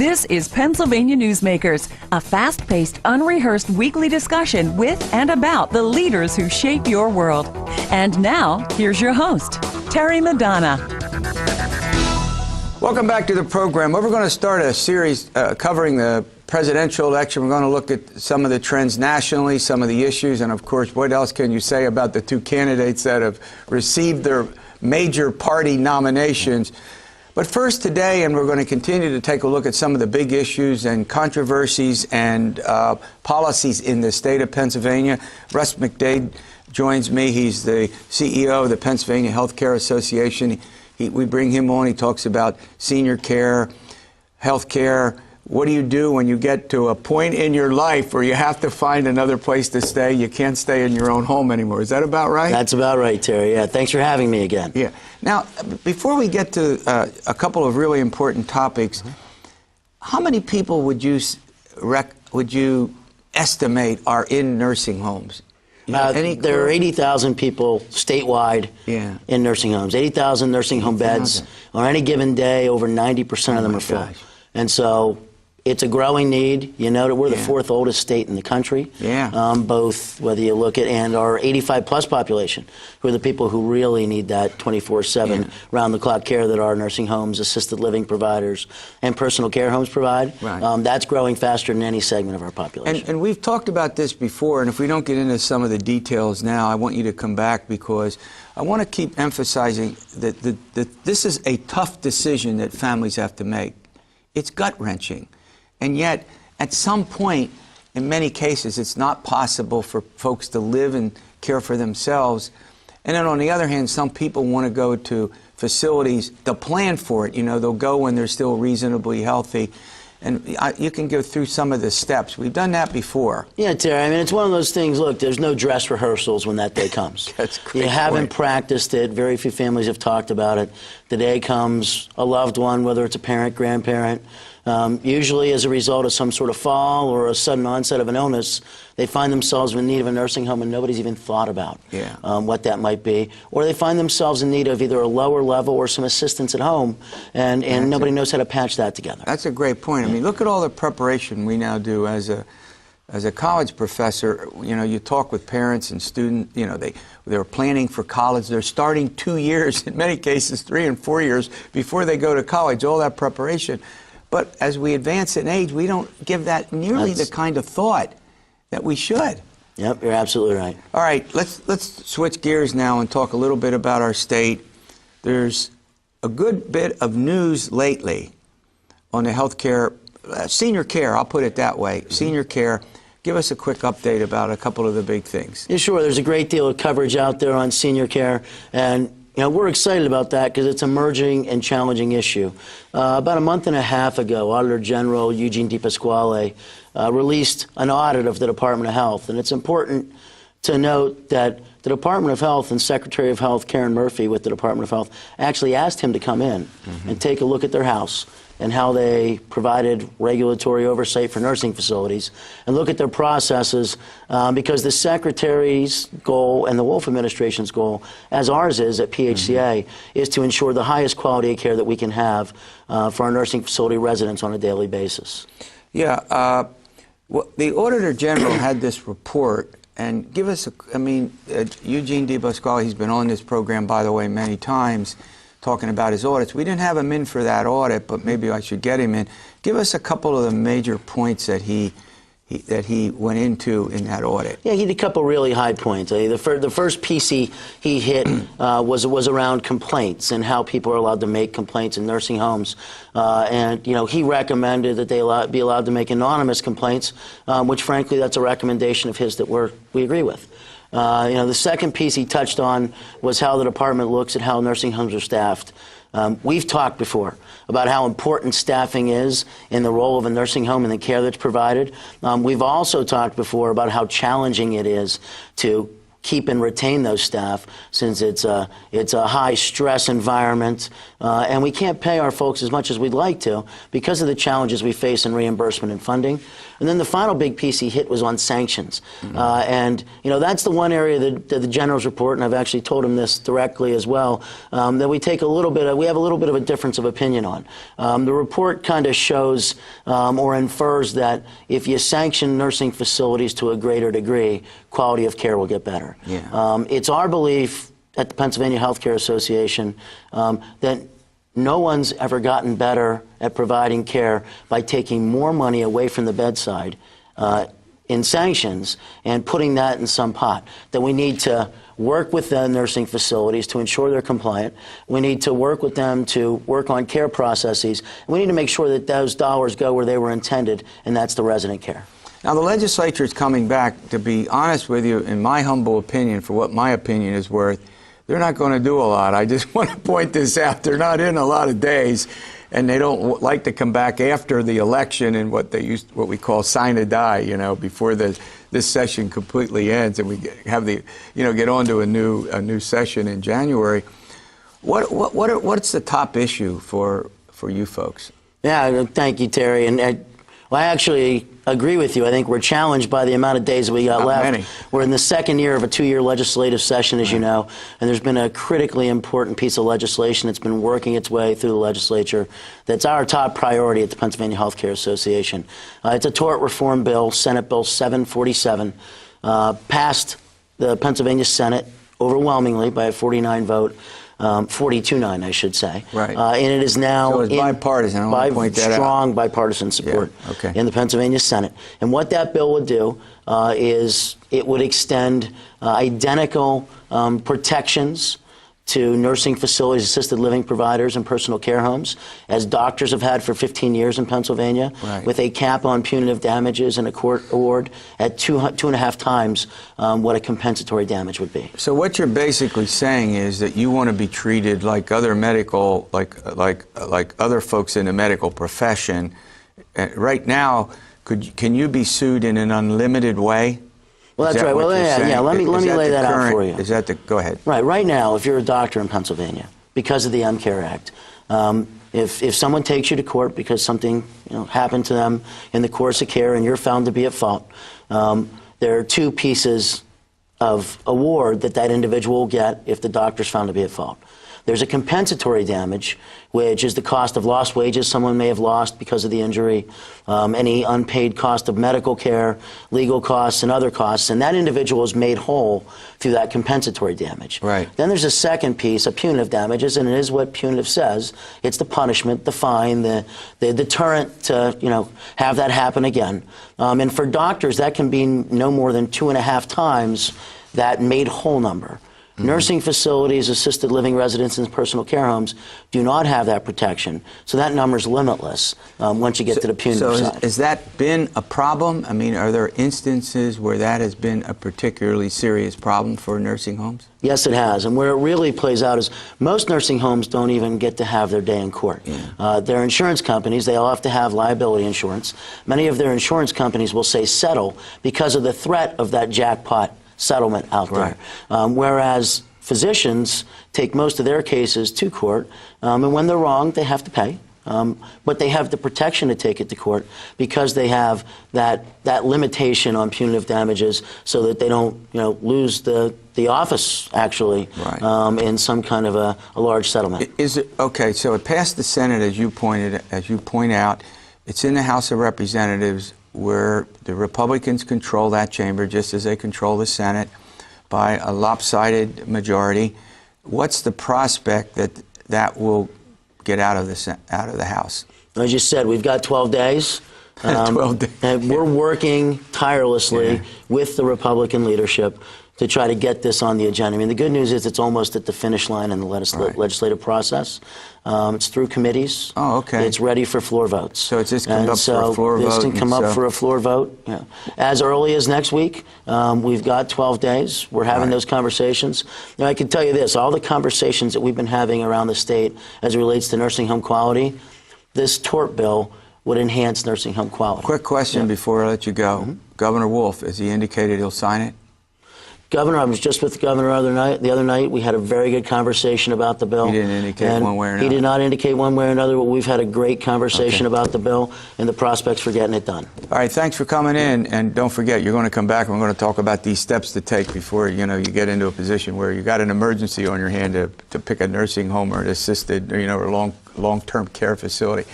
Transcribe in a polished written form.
This is Pennsylvania Newsmakers, a fast-paced, unrehearsed weekly discussion with and about the leaders who shape your world. And now, here's your host, Terry Madonna. Welcome back to the program. We're going to start a series covering the presidential election. We're going to look at some of the trends nationally, some of the issues, and of course, what else can you say about the two candidates that have received their major party nominations? But first today, and we're going to continue to take a look at some of the big issues and controversies and policies in the state of Pennsylvania. Russ McDaid joins me. He's the CEO of the Pennsylvania Healthcare Association. We bring him on. He talks about senior care, health care. What do you do when you get to a point in your life where you have to find another place to stay? You can't stay in your own home anymore. Is that about right? That's about right, Terry. Yeah, thanks for having me again. Yeah. Now, before we get to a couple of really important topics, how many people would you estimate are in nursing homes? There are 80,000 people statewide in nursing homes. 80,000 nursing home beds. On any given day, over 90% of them are full. And so it's a growing need. You know that we're the fourth oldest state in the country. Both whether you look at and our 85-plus population, who are the people who really need that 24/7 round-the-clock care that our nursing homes, assisted living providers, and personal care homes provide. That's growing faster than any segment of our population. And we've talked about this before, and if we don't get into some of the details now, I want you to come back because I want to keep emphasizing that this is a tough decision that families have to make. It's gut-wrenching. And yet, at some point, in many cases, it's not possible for folks to live and care for themselves. And then on the other hand, some people want to go to facilities. They'll plan for it. You know, they'll go when they're still reasonably healthy. And you can go through some of the steps. We've done that before. Yeah, Terry, I mean, it's one of those things, look, there's no dress rehearsals when that day comes. That's a great You haven't point. practiced it. Very few families have talked about it. The day comes, a loved one, whether it's a parent, grandparent, usually as a result of some sort of fall or a sudden onset of an illness, they find themselves in need of a nursing home and nobody's even thought about what that might be. Or they find themselves in need of either a lower level or some assistance at home, and nobody knows how to patch that together. That's a great point. I mean, look at all the preparation we now do as a college professor. You know, you talk with parents and students, you know, they're planning for college. They're starting 2 years, in many cases 3 and 4 years, before they go to college, all that preparation. But as we advance in age, we don't give that nearly the kind of thought that we should. Yep, you're absolutely right. All right, let's switch gears now and talk a little bit about our state. There's a good bit of news lately on the health care, senior care, I'll put it that way, senior care. Give us a quick update about a couple of the big things. Yeah, sure. There's a great deal of coverage out there on senior care, and you know, we're excited about that because it's an emerging and challenging issue. About a month and a half ago, Auditor General Eugene DePasquale released an audit of the Department of Health, and it's important to note that the Department of Health and Secretary of Health Karen Murphy with the Department of Health actually asked him to come in and take a look at their house and how they provided regulatory oversight for nursing facilities and look at their processes because the Secretary's goal and the Wolf administration's goal, as ours is at PHCA, is to ensure the highest quality of care that we can have for our nursing facility residents on a daily basis. Yeah, well, the Auditor General had this report, and give us, Eugene DePasquale, he's been on this program, by the way, many times, talking about his audits. We didn't have him in for that audit, but maybe I should get him in. Give us a couple of the major points that he went into in that audit. Yeah, he did a couple really high points. The first piece he hit was around complaints and how people are allowed to make complaints in nursing homes. And, you know, he recommended that they be allowed to make anonymous complaints, which, frankly, that's a recommendation of his that we agree with. You know, the second piece he touched on was how the department looks at how nursing homes are staffed. We've talked before about how important staffing is in the role of a nursing home and the care that's provided. We've also talked before about how challenging it is to keep and retain those staff, since it's a high stress environment, and we can't pay our folks as much as we'd like to because of the challenges we face in reimbursement and funding. And then the final big piece he hit was on sanctions. And that's the one area that the general's report, and I've actually told him this directly as well, that we have a little bit of a difference of opinion on. The report kind of shows or infers that if you sanction nursing facilities to a greater degree, quality of care will get better. Yeah. It's our belief at the Pennsylvania Healthcare Association that no one's ever gotten better at providing care by taking more money away from the bedside in sanctions and putting that in some pot. That we need to work with the nursing facilities to ensure they're compliant. We need to work with them to work on care processes. We need to make sure that those dollars go where they were intended, and that's the resident care. Now, the legislature is coming back. To be honest with you, in my humble opinion, for what my opinion is worth, they're not going to do a lot. I just want to point this out. They're not in a lot of days, and they don't like to come back after the election and what we call sine die, before this session completely ends, and we have get on to a new session in January. What's the top issue for you folks? Yeah, thank you, Terry. And I actually agree with you. I think we're challenged by the amount of days that we got left. Many. We're in the second year of a 2-year legislative session, as you know, and there's been a critically important piece of legislation that's been working its way through the legislature that's our top priority at the Pennsylvania Healthcare Association. It's a tort reform bill, Senate Bill 747, passed the Pennsylvania Senate overwhelmingly by a 49 vote. 42-9, I should say. Right. And it is now so it's bipartisan. I want to point that out. Strong bipartisan support in the Pennsylvania Senate. And what that bill would do is it would extend identical protections to nursing facilities, assisted living providers, and personal care homes, as doctors have had for 15 years in Pennsylvania, with a cap on punitive damages and a court award at 2.5 times what a compensatory damage would be. So what you're basically saying is that you want to be treated like other medical, like other folks in the medical profession. Right now, can you be sued in an unlimited way? Well, that's right. Well, yeah. Let me lay that out for you. Go ahead. Right now, if you're a doctor in Pennsylvania, because of the MCARE Act, if someone takes you to court because something happened to them in the course of care and you're found to be at fault, there are 2 pieces of award that individual will get if the doctor's found to be at fault. There's a compensatory damage, which is the cost of lost wages someone may have lost because of the injury, any unpaid cost of medical care, legal costs, and other costs, and that individual is made whole through that compensatory damage. Right. Then there's a second piece of punitive damages, and it is what punitive says. It's the punishment, the fine, the deterrent to have that happen again. And for doctors, that can be no more than 2.5 times that made whole number. Nursing facilities, assisted living residences, and personal care homes do not have that protection. So that number is limitless once you get to the punitive side. Has that been a problem? I mean, are there instances where that has been a particularly serious problem for nursing homes? Yes, it has. And where it really plays out is most nursing homes don't even get to have their day in court. Their insurance companies, they all have to have liability insurance. Many of their insurance companies will say settle because of the threat of that jackpot settlement out there. Whereas physicians take most of their cases to court, and when they're wrong, they have to pay. But they have the protection to take it to court because they have that limitation on punitive damages so that they don't lose the office, actually, in some kind of a large settlement. Is it okay? So it passed the Senate, as you point out. It's in the House of Representatives, where the Republicans control that chamber just as they control the Senate by a lopsided majority. What's the prospect that will get out of the House? As you said, we've got 12 days. 12 days. And we're working tirelessly with the Republican leadership to try to get this on the agenda. I mean, the good news is it's almost at the finish line in the legislative process. It's through committees. Oh, okay. It's ready for floor votes. So it's just come up for a floor vote. This can come up for a floor vote. As early as next week. We've got 12 days. We're having those conversations. Now, I can tell you this, all the conversations that we've been having around the state as it relates to nursing home quality, this tort bill would enhance nursing home quality. Quick question before I let you go. Governor Wolf, has he indicated he'll sign it? Governor, I was just with the governor the other night. We had a very good conversation about the bill. He didn't indicate one way or another. He did not indicate one way or another, but we've had a great conversation about the bill and the prospects for getting it done. All right, thanks for coming in, and don't forget, you're going to come back and we're going to talk about these steps to take before, you get into a position where you got an emergency on your hand to pick a nursing home or an assisted, or long-term care facility.